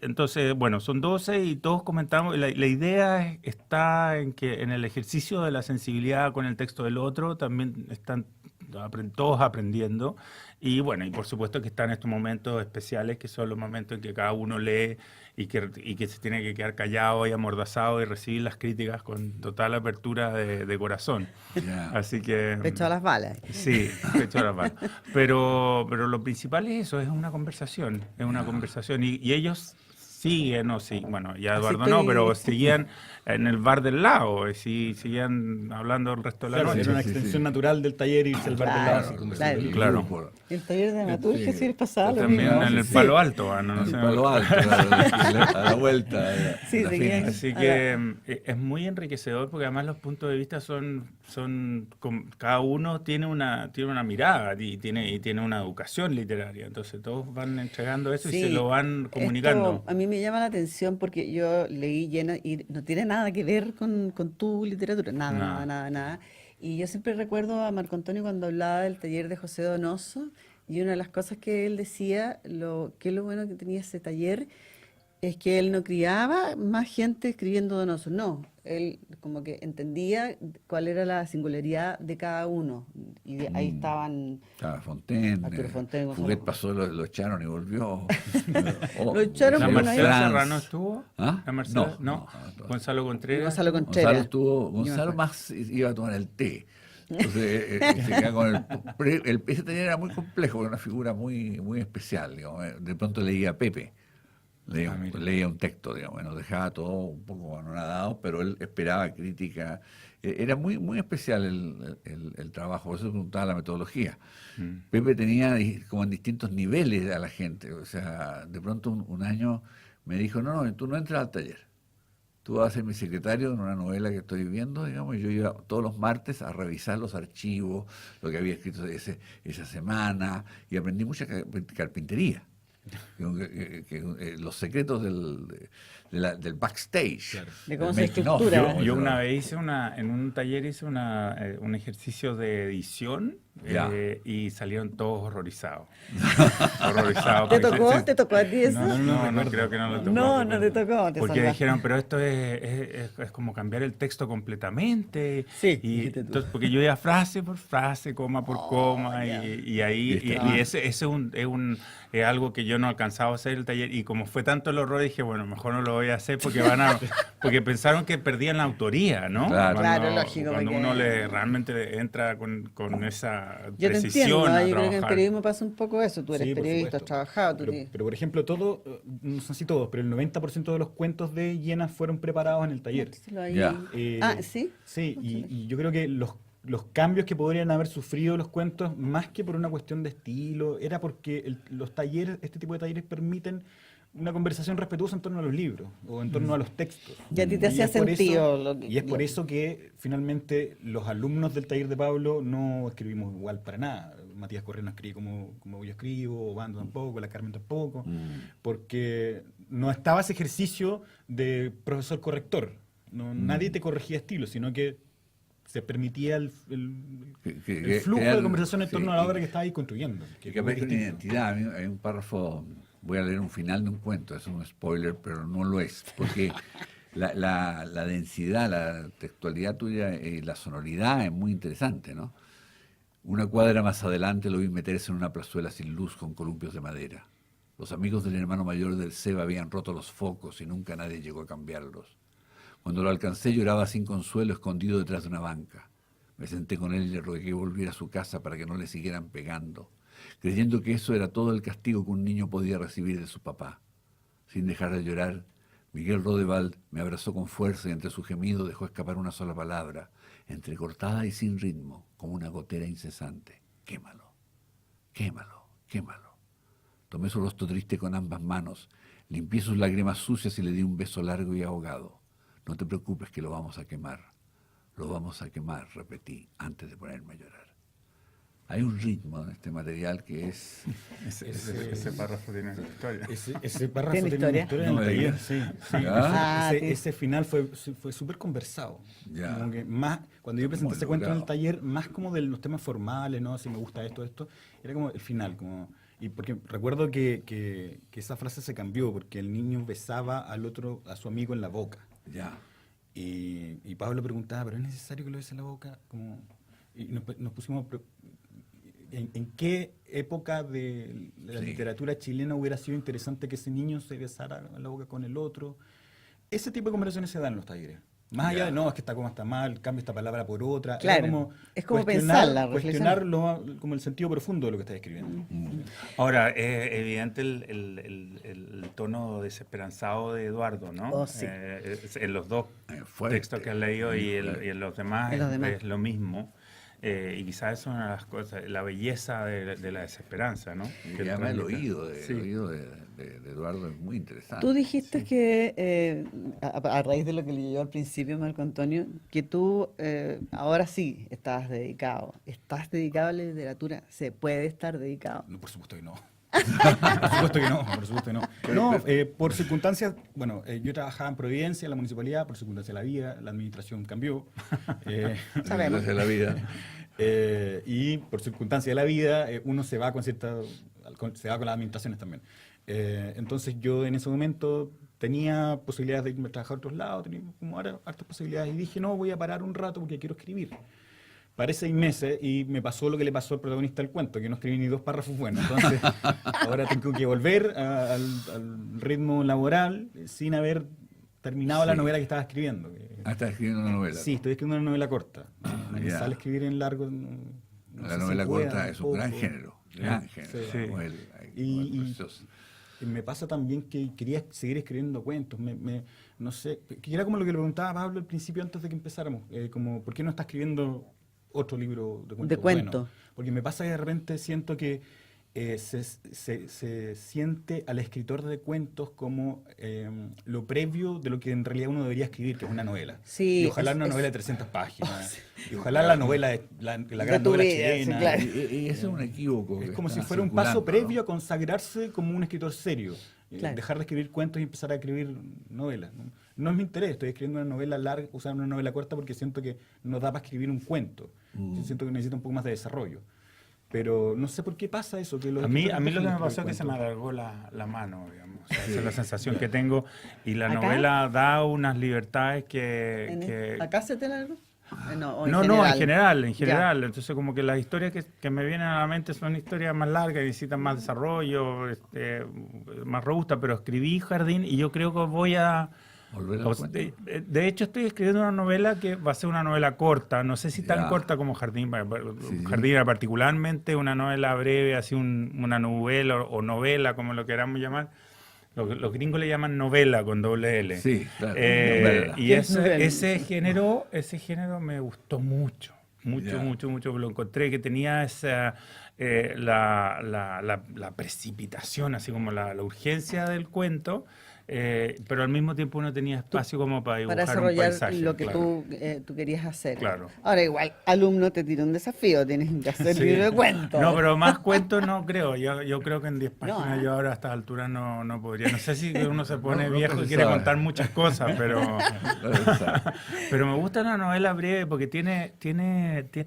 entonces, bueno, son 12 y todos comentamos, la idea está en que en el ejercicio de la sensibilidad con el texto del otro también están todos aprendiendo y bueno, y por supuesto que están estos momentos especiales que son los momentos en que cada uno lee y que se tiene que quedar callado y amordazado y recibir las críticas con total apertura de corazón. Ya. Así que... Pecho a las balas. Sí, pecho a la pala. Pero lo principal es eso, es una conversación, y ellos siguen, o sí, bueno, ya Así Eduardo estoy- no, pero seguían en el bar del lado, y sí, seguían hablando el resto de la Claro, noche. era una sí, sí. extensión natural del taller irse al bar del lado. Claro, así, conversando claro. del libro. Claro. Grupo. El taller de dramaturgia Sí. sí les pasaba lo También mismo. en el Sí. Palo Alto, no En sé. el Palo Alto, a la vuelta. Sí, la seguían. fina. Así que es muy enriquecedor porque además los puntos de vista cada uno tiene una mirada y tiene una educación literaria, entonces todos van entregando eso y Sí, se lo van comunicando. esto a mí me llama la atención porque yo leí Llena y no tiene nada que ver con tu literatura, No. nada. Y yo siempre recuerdo a Marco Antonio cuando hablaba del taller de José Donoso y una de las cosas que él decía, que lo bueno que tenía ese taller es que él no criaba más gente escribiendo Donoso, no, él como que entendía cuál era la singularidad de cada uno y ahí estaban... Estaba Fontaine, Arturo Fontaine, Gonzalo. Fuguet pasó, lo echaron y volvió. Lo echaron, ¿La pero Marcela nadie- Serrano estuvo? ¿Ah? ¿La Marcela? No, No. no. Gonzalo Contreras. Gonzalo Gonzalo Contreras. estuvo, Yo me Gonzalo acuerdo. más iba a tomar el té. Entonces se queda con ese taller era muy complejo, era una figura muy, muy especial, digamos. De pronto leía a Pepe. Ah, mira. Leía un texto, digamos, bueno, dejaba todo un poco anonadado, pero él esperaba crítica. Era muy, muy especial el trabajo, por eso preguntaba la metodología. Pepe tenía como en distintos niveles a la gente, o sea, de pronto un año me dijo, no, tú no entras al taller, tú vas a ser mi secretario en una novela que estoy viendo, digamos, y yo iba todos los martes a revisar los archivos, lo que había escrito esa semana, y aprendí mucha carpintería. Los secretos del backstage, De cómo del se making of, estructura. Yo una vez en un taller hice un ejercicio de edición Ya. y salieron todos horrorizados. Horrorizados. ¿Te porque tocó? ¿Te tocó a ti eso? No, creo que no lo tocó. No, no te tocó, te Porque salvaste. dijeron, pero esto es como cambiar el texto completamente. Sí, Y dijiste tú. entonces, porque yo iba frase por frase, coma por coma, ya. y ahí Ah. ese es algo que yo no alcanzaba a hacer el taller. Y como fue tanto el horror, dije, bueno, mejor no lo voy a hacer porque pensaron que perdían la autoría, ¿no? Claro. Claro, lógico, Cuando porque- uno realmente entra con esa Yo te precisión entiendo, a yo creo que en el trabajar. periodismo pasa un poco eso, tú eres Sí, por periodista, has supuesto. trabajado, tú Pero, por ejemplo, no sé si todos, pero el 90% de los cuentos de Llena fueron preparados en el taller. Ya. ¿Sí? Sí, y yo creo que los cambios que podrían haber sufrido los cuentos, más que por una cuestión de estilo, era porque los talleres, este tipo de talleres permiten una conversación respetuosa en torno a los libros o en torno a los textos. Y a ti te hacía es por sentido eso- lo que- Y es por eso que finalmente los alumnos del taller de Pablo no escribimos igual para nada. Matías Correa no escribe como yo escribo, Obando tampoco, la Carmen tampoco, porque no estaba ese ejercicio de profesor corrector. Nadie te corregía estilo, sino que se permitía el flujo de conversación en torno a la obra que estaba ahí construyendo. Que es muy aparezca una distinto. identidad. A mí hay un párrafo, voy a leer un final de un cuento, es un spoiler, pero no lo es, porque la densidad, la textualidad tuya y la sonoridad es muy interesante, ¿no? Una cuadra más adelante lo vi meterse en una plazuela sin luz con columpios de madera. Los amigos del hermano mayor del Seba habían roto los focos y nunca nadie llegó a cambiarlos. Cuando lo alcancé lloraba sin consuelo escondido detrás de una banca. Me senté con él y le rogué que volviera a su casa para que no le siguieran pegando, creyendo que eso era todo el castigo que un niño podía recibir de su papá. Sin dejar de llorar, Miguel Rodewald me abrazó con fuerza y entre su gemido dejó escapar una sola palabra, entrecortada y sin ritmo, como una gotera incesante. Quémalo, quémalo, quémalo. Tomé su rostro triste con ambas manos, limpié sus lágrimas sucias y le di un beso largo y ahogado. No te preocupes que lo vamos a quemar. Lo vamos a quemar, repetí, antes de ponerme a llorar. Hay un ritmo en este material que es... Ese párrafo tiene una historia. Ese párrafo ¿Tiene tiene una historia? historia No en me el taller, digas. sí. ¿Ya? Ah, Ese final fue súper conversado. Ya. Como que más, cuando yo presenté Muy ese cuento en el logrado. taller, más como de los temas formales, ¿no? Si me gusta esto, era como el final. Y porque recuerdo que esa frase se cambió, porque el niño besaba a su amigo en la boca. Ya. Y Pablo preguntaba, ¿pero es necesario que lo bese en la boca? Y nos pusimos... ¿En qué época de la Sí. literatura chilena hubiera sido interesante que ese niño se besara en la boca con el otro? Ese tipo de conversaciones se dan en los talleres. Más allá Ya. de, no, es que esta coma está mal, cambia esta palabra por otra. Claro, Era es como cuestionar- pensarla, cuestionar reflexionar. como el sentido profundo de lo que estás escribiendo. Ahora, es evidente el tono desesperanzado de Eduardo, ¿no? Oh, sí. En los dos Fuerte, textos que has leído muy y fuerte. en los demás, En los demás. es lo mismo. Y quizás eso es una de las cosas, la belleza de la desesperanza, ¿no? Y Que además el transmite. oído, Sí. el oído de Eduardo es muy interesante. Tú dijiste que, a raíz de lo que leyó al principio Marco Antonio, que tú ahora sí estás dedicado a la literatura. ¿Se puede estar dedicado? No, por supuesto que no. Por supuesto que no, por supuesto que no. No, por circunstancias, bueno, yo trabajaba en Providencia, en la municipalidad, por circunstancias de la vida, la administración cambió. Sabemos. De la vida. Y por circunstancias de la vida, uno se va se va con las administraciones también. Entonces yo en ese momento tenía posibilidades de irme a trabajar a otros lados, tenía como ahora hartas posibilidades y dije, no, voy a parar un rato porque quiero escribir. Paré 6 meses y me pasó lo que le pasó al protagonista del cuento, que no escribí ni 2 párrafos buenos. Entonces, ahora tengo que volver al ritmo laboral sin haber terminado la Sí. novela que estaba escribiendo. Estás escribiendo una novela. Sí, estoy escribiendo una novela corta. No me Ya. sale escribir en largo. La sé si novela pueda, corta es un gran tampoco. género. Gran género. Sí. Novela, Y- precioso. Y me pasa también que quería seguir escribiendo cuentos. No sé, que era como lo que le preguntaba a Pablo al principio antes de que empezáramos. Como, ¿por qué no está escribiendo otro libro de cuentos? De cuento. Bueno, porque me pasa que de repente siento que se siente al escritor de cuentos como lo previo de lo que en realidad uno debería escribir, que es una novela. Sí, Y ojalá es- una es- novela de 300 páginas. Y ojalá la novela, la gran tu novela vida, sí, chilena. claro. Y ese es un equívoco. Es que como si está fuera un paso circulando, previo ¿no? a consagrarse como un escritor serio. Claro. Dejar de escribir cuentos y empezar a escribir novelas. No es mi interés, estoy escribiendo una novela larga, o sea, una novela corta porque siento que no da para escribir un cuento. Yo siento que necesita un poco más de desarrollo. Pero no sé por qué pasa eso. Que los A mí escritores lo que me dejan de pasó es que escribir se me cuentos. alargó la mano, digamos. O sea, esa es la sensación que tengo. Y la ¿Acá? novela da unas libertades ¿Acá se te largó? No, o en No, en Ya. general. Entonces, como que las historias que me vienen a la mente son historias más largas, que necesitan más desarrollo, más robustas, pero escribí Jardín y yo creo que voy a... Volver al o sea, cuento. de hecho, estoy escribiendo una novela que va a ser una novela corta, no sé si tan Ya. corta como Jardín, Sí. Jardín era particularmente una novela breve, así una novela o novela, como lo queramos llamar. Los gringos le llaman novela con doble L. Sí, claro, novela. Y ¿Qué es novela? ese género me gustó mucho. Ya. Mucho. Lo encontré que tenía esa la precipitación, así como la urgencia del cuento, pero al mismo tiempo uno tenía espacio como para dibujar Para un desarrollar paisaje. lo que claro. tú querías hacer. Claro. Ahora igual, alumno te tira un desafío, tienes que hacer Sí. libro de cuentos. No, pero más cuentos no creo. Yo creo que en 10 páginas ¿eh? yo ahora a estas alturas no podría. No sé si uno se pone No, viejo no y se quiere sabe. contar muchas cosas, pero... Pero me gusta una novela breve porque tiene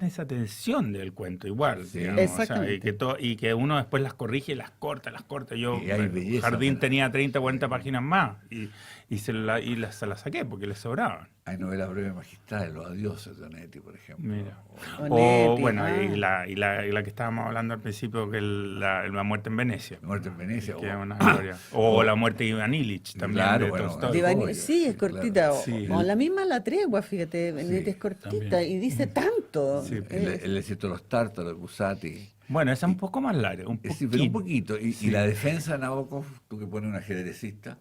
esa tensión del cuento igual, Sí. digamos, o sea, Exactamente. y que uno después las corrige y las corta. Yo, Y hay belleza Jardín también. tenía 30, 40 páginas más y se las saqué porque le sobraban. Hay novelas breves magistrales, Los adioses de Onetti, por ejemplo. Mira. Onetti, O bueno, ah. y la que estábamos hablando al principio, que es la muerte en Venecia. Muerte en Venecia. Que es o- una historia. O la muerte de Iván Illich también. Claro, de bueno, Tolstói. De Iván- Obvio, sí, es claro. cortita. Sí. O la misma La Tregua, fíjate, Benedetti es cortita también. y dice tanto. Sí, El desierto de los tártaros, de Busati. Bueno, esa es un poco más larga, un Sí, pero un poquito. poquito. Y la defensa de Nabokov, tú que pones un ajedrecista.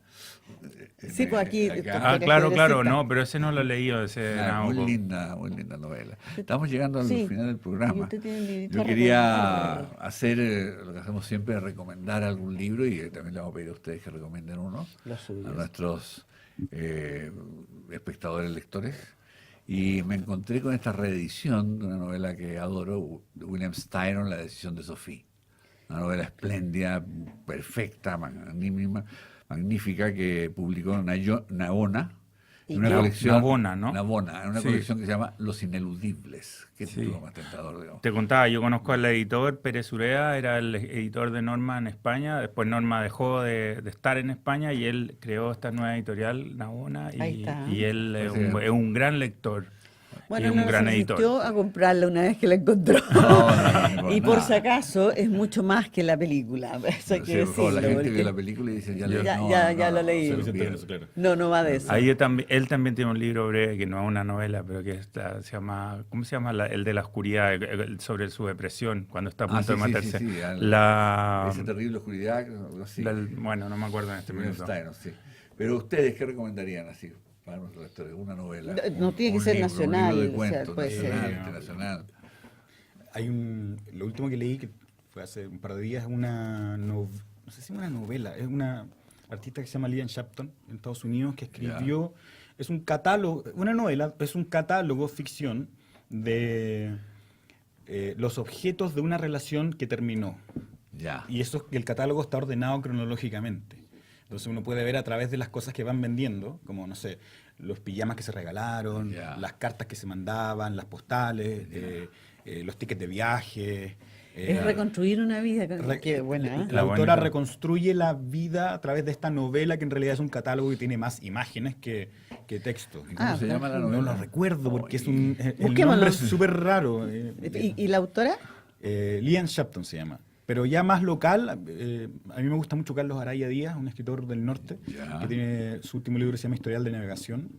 Sí, pues aquí- acá- Ah, claro, ajedrecista. no, pero ese no lo he leído, ese Ah, muy Nabokov. linda novela. Estamos llegando al Sí. final del Y programa. usted tiene un librito Yo a quería recomendar. hacer lo que hacemos siempre, recomendar algún libro y también le vamos a pedir a ustedes que recomienden uno Los suyos. a nuestros espectadores lectores. Y me encontré con esta reedición de una novela que adoro, de William Styron, La decisión de Sophie. Una novela espléndida, perfecta, magnífica, que publicó Navona en una ¿Y qué? colección. Navona, ¿no? Navona, en una Sí. colección que se llama Los Ineludibles. Qué Sí. título más tentador, digamos. Te contaba, yo conozco al editor Pérez Urea, era el editor de Norma en España, después Norma dejó de estar en España y él creó esta nueva editorial, Navona, Ahí está. y él Pues sí. es un gran lector. Bueno, y un gran se editor. resistió a comprarla una vez que la encontró. No, Y por nada. si acaso es mucho más que la película. Eso hay que Sí, por favor, la decirlo. gente porque ve la película y dice, ya, Ya lo leí. Se se lo lo siento, claro. No va de eso. Ahí él también tiene un libro breve que no es una novela, pero que se llama, ¿cómo se llama? El de la oscuridad, sobre su depresión, cuando está a punto de matarse. Esa terrible oscuridad, algo así. Bueno, no me acuerdo en este momento. Sí. Pero ustedes, ¿qué recomendarían así para nuestros lectores? Una novela. No tiene que un ser libro, nacional, un libro de o sea, cuentos, puede ser. nacional, internacional. Lo último que leí, que fue hace un par de días, es no sé si es una novela, es una artista que se llama Lian Shapton, en Estados Unidos, que escribió, es un catálogo, una novela, es un catálogo ficción de los objetos de una relación que terminó. Ya. Y el catálogo está ordenado cronológicamente. Entonces uno puede ver a través de las cosas que van vendiendo, como, no sé, los pijamas que se regalaron, las cartas que se mandaban, las postales, los tickets de viaje. Es reconstruir una vida. Qué buena, ¿eh? La autora reconstruye la vida a través de esta novela, que en realidad es un catálogo que tiene más imágenes que texto. ¿Y cómo se llama la novela? No lo recuerdo porque el Busquémoslo. nombre es súper raro. ¿Y la autora? Lian Shapton se llama. Pero ya más local, a mí me gusta mucho Carlos Araya Díaz, un escritor del norte, que tiene su último libro que se llama Historial de Navegación.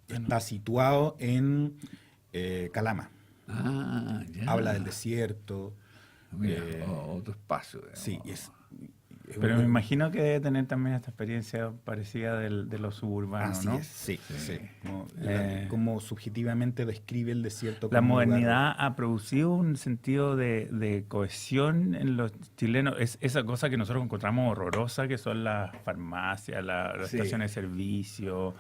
Está situado en Calama. Habla del desierto. Mira, otro espacio. Digamos. Sí, Pero me imagino que debe tener también esta experiencia parecida de lo suburbano, así ¿no? es, sí. Como subjetivamente describe el desierto. La como un lugar. modernidad ha producido un sentido de cohesión en los chilenos. Es esa cosa que nosotros encontramos horrorosa, que son las farmacias, las estaciones de servicio,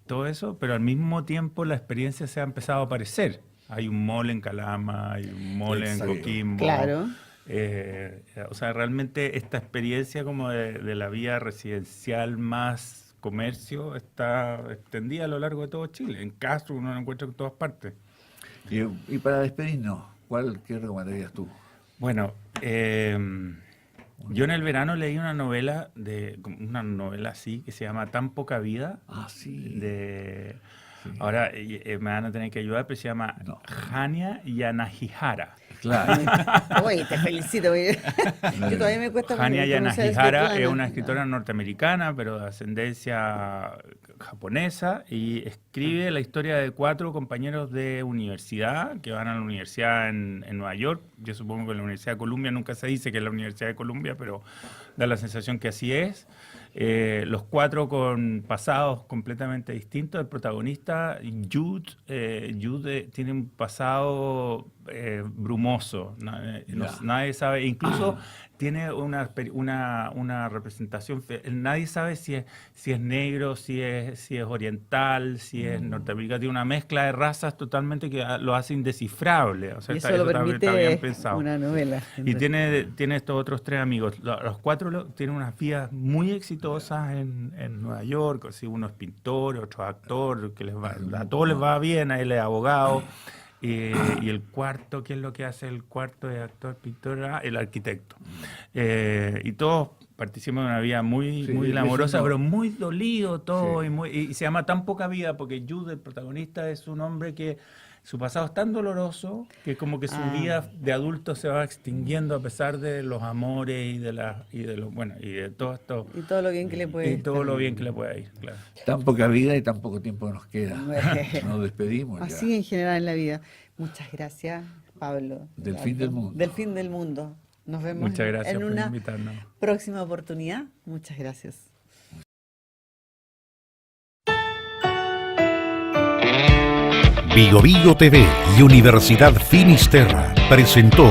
todo eso, pero al mismo tiempo la experiencia se ha empezado a parecer. Hay un mall en Calama, hay un mall en Coquimbo. Claro. O sea, realmente esta experiencia como de la vida residencial más comercio está extendida a lo largo de todo Chile. En Castro uno lo encuentra en todas partes. Y para despedirnos, ¿qué recomendarías tú? Bueno, yo en el verano leí una novela así que se llama Tan poca vida. Ahora me van a tener que ayudar, pero se llama Hania Yanagihara. Claro. Oye, te felicito. Yo todavía me cuesta. Hania pronunciar Yanagihara Svetlana. es una escritora norteamericana, pero de ascendencia japonesa, y escribe la historia de 4 compañeros de universidad que van a la universidad en Nueva York. Yo supongo que en la Universidad de Columbia nunca se dice que es la Universidad de Columbia, pero da la sensación que así es. Los 4 con pasados completamente distintos. El protagonista, Jude, tiene un pasado brumoso. Nadie sabe, incluso tiene una representación. Nadie sabe si es negro, si es oriental, si es norteamericano. Tiene una mezcla de razas totalmente que lo hace indescifrable. O sea, Y eso lo permite está bien pensado. una novela. Y tiene estos otros 3 amigos. Los 4 tienen unas vidas muy exitosas en Nueva York. Así, uno es pintor, otro es actor, a todos les va bien, a él es abogado. Y el cuarto, ¿qué es lo que hace el cuarto de actor, pintor? El arquitecto. Y todos participan de una vida muy glamorosa, pero muy dolido todo. Y se llama Tan poca vida porque Jude, el protagonista, es un hombre que su pasado es tan doloroso que como que su vida de adulto se va extinguiendo a pesar de los amores y de todo esto. Y todo lo bien que le puede Y todo lo bien que le puede ir, claro. Tan poca vida y tan poco tiempo nos queda. Nos despedimos. Así en general en la vida. Muchas gracias, Pablo. Del fin del mundo. Del fin del mundo. Nos vemos Muchas gracias en por una invitarnos. próxima oportunidad. Muchas gracias. Vigo Vigo TV y Universidad Finisterra presentó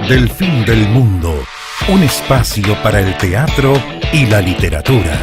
Del fin del mundo, un espacio para el teatro y la literatura.